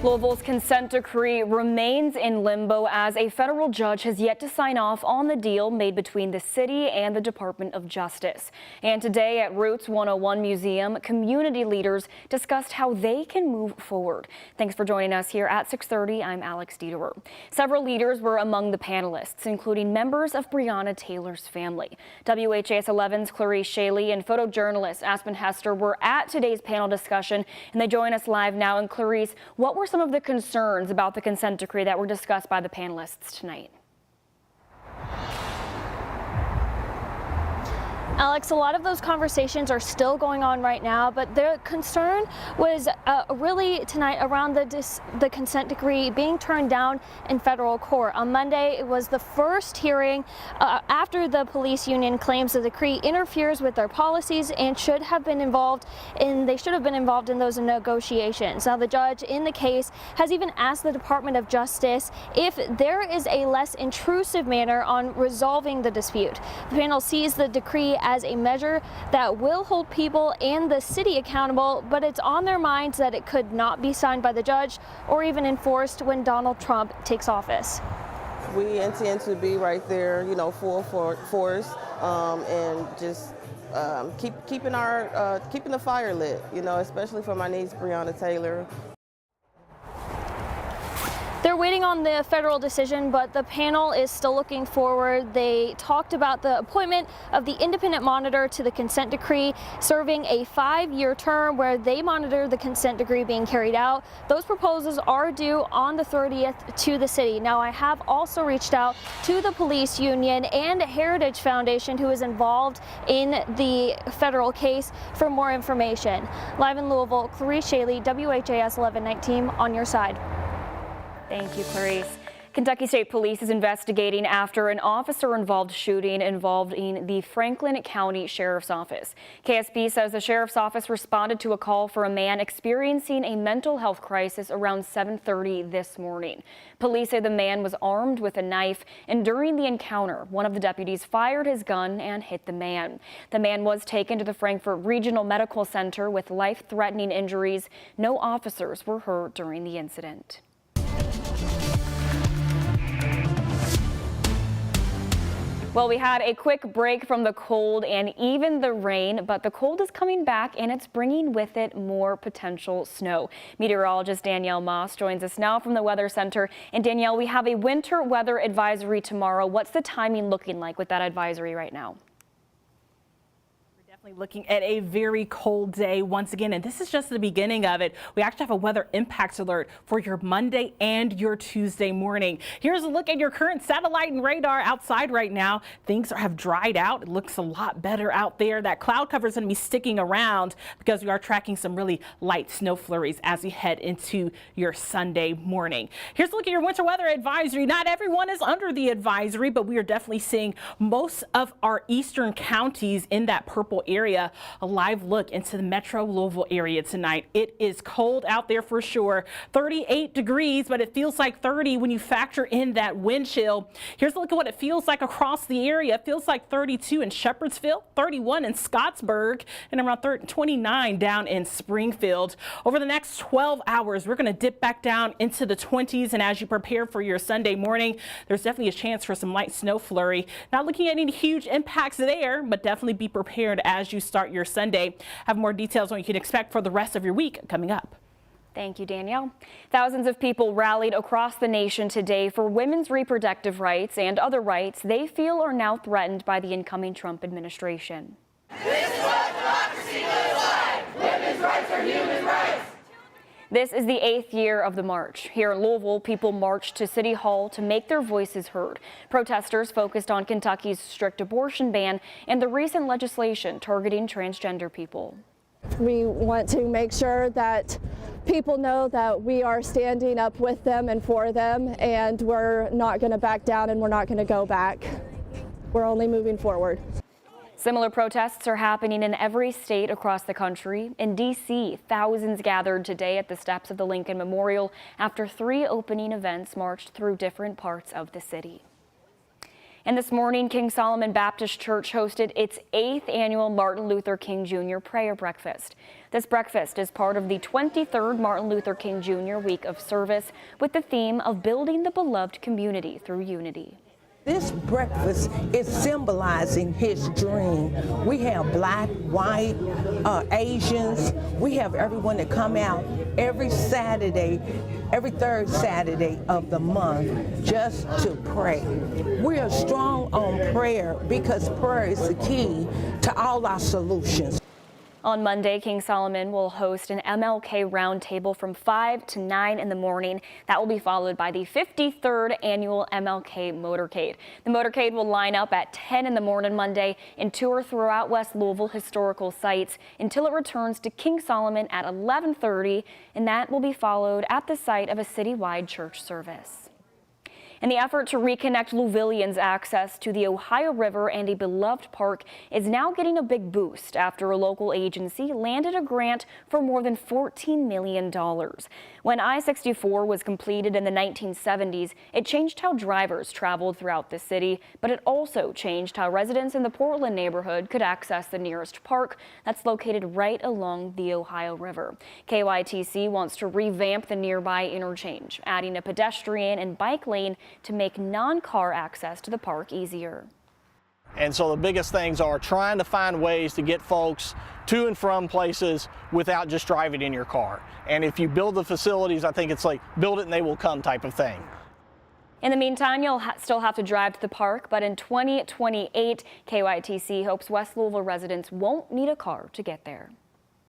Louisville's consent decree remains in limbo as a federal judge has yet to sign off on the deal made between the city and the Department of Justice. And today at Roots 101 Museum, community leaders discussed how they can move forward. Thanks for joining us here at 6:30. I'm Alex Dederer. Several leaders were among the panelists, including members of Breonna Taylor's family. WHAS11's Clarice Shaley and photojournalist Aspen Hester were at today's panel discussion, and they join us live now. And Clarice, what were some of the concerns about the consent decree that were discussed by the panelists tonight? Alex, a lot of those conversations are still going on right now, but the concern was really tonight around the consent decree being turned down in federal court. On Monday, it was the first hearing after the police union claims the decree interferes with their policies and they should have been involved in those negotiations. Now, the judge in the case has even asked the Department of Justice if there is a less intrusive manner on resolving the dispute. The panel sees the decree as a measure that will hold people and the city accountable, but it's on their minds that it could not be signed by the judge or even enforced when Donald Trump takes office. We intend to be right there, full force, and just keeping the fire lit, especially for my niece Breonna Taylor. They're waiting on the federal decision, but the panel is still looking forward. They talked about the appointment of the independent monitor to the consent decree, serving a 5-year term where they monitor the consent decree being carried out. Those proposals are due on the 30th to the city. Now, I have also reached out to the police union and Heritage Foundation, who is involved in the federal case, for more information. Live in Louisville, Clarice Shaley, WHAS 11 team on your side. Thank you, Clarice. Kentucky State Police is investigating after an officer-involved shooting involving the Franklin County Sheriff's Office. KSP says the Sheriff's Office responded to a call for a man experiencing a mental health crisis around 7:30 this morning. Police say the man was armed with a knife, and during the encounter, one of the deputies fired his gun and hit the man. The man was taken to the Frankfort Regional Medical Center with life-threatening injuries. No officers were hurt during the incident. Well, we had a quick break from the cold and even the rain, but the cold is coming back and it's bringing with it more potential snow. Meteorologist Danielle Moss joins us now from the Weather Center. And Danielle, we have a winter weather advisory tomorrow. What's the timing looking like with that advisory right now? Looking at a very cold day once again, and this is just the beginning of it. We actually have a weather impacts alert for your Monday and your Tuesday morning. Here's a look at your current satellite and radar outside right now. Things have dried out. It looks a lot better out there. That cloud cover is going to be sticking around because we are tracking some really light snow flurries as we head into your Sunday morning. Here's a look at your winter weather advisory. Not everyone is under the advisory, but we are definitely seeing most of our eastern counties in that purple area. A live look into the metro Louisville area tonight. It is cold out there for sure. 38 degrees, but it feels like 30 when you factor in that wind chill. Here's a look at what it feels like across the area. It feels like 32 in Shepherdsville, 31 in Scottsburg, and around 29 down in Springfield. Over the next 12 hours, we're going to dip back down into the 20s, and as you prepare for your Sunday morning, there's definitely a chance for some light snow flurry. Not looking at any huge impacts there, but definitely be prepared as you start your Sunday. Have more details on what you can expect for the rest of your week coming up. Thank you, Danielle. Thousands of people rallied across the nation today for women's reproductive rights and other rights they feel are now threatened by the incoming Trump administration. This is what democracy looks like. Women's rights are human rights. This is the 8th year of the march. Here in Louisville, people marched to City Hall to make their voices heard. Protesters focused on Kentucky's strict abortion ban and the recent legislation targeting transgender people. We want to make sure that people know that we are standing up with them and for them, and we're not going to back down and we're not going to go back. We're only moving forward. Similar protests are happening in every state across the country. In D.C., thousands gathered today at the steps of the Lincoln Memorial after 3 opening events marched through different parts of the city. And this morning, King Solomon Baptist Church hosted its 8th annual Martin Luther King Jr. Prayer Breakfast. This breakfast is part of the 23rd Martin Luther King Jr. Week of Service with the theme of building the beloved community through unity. This breakfast is symbolizing his dream. We have black, white, Asians. We have everyone that come out every Saturday, every third Saturday of the month just to pray. We are strong on prayer because prayer is the key to all our solutions. On Monday, King Solomon will host an MLK roundtable from 5 to 9 in the morning. That will be followed by the 53rd annual MLK motorcade. The motorcade will line up at 10 in the morning Monday and tour throughout West Louisville historical sites until it returns to King Solomon at 11:30, and that will be followed at the site of a citywide church service. In the effort to reconnect Louisvillians' access to the Ohio River and a beloved park is now getting a big boost after a local agency landed a grant for more than $14 million. When I-64 was completed in the 1970s, it changed how drivers traveled throughout the city, but it also changed how residents in the Portland neighborhood could access the nearest park that's located right along the Ohio River. KYTC wants to revamp the nearby interchange, adding a pedestrian and bike lane to make non-car access to the park easier. And so the biggest things are trying to find ways to get folks to and from places without just driving in your car. And if you build the facilities, I think it's like build it and they will come type of thing. In the meantime, you'll still have to drive to the park, but in 2028, KYTC hopes West Louisville residents won't need a car to get there.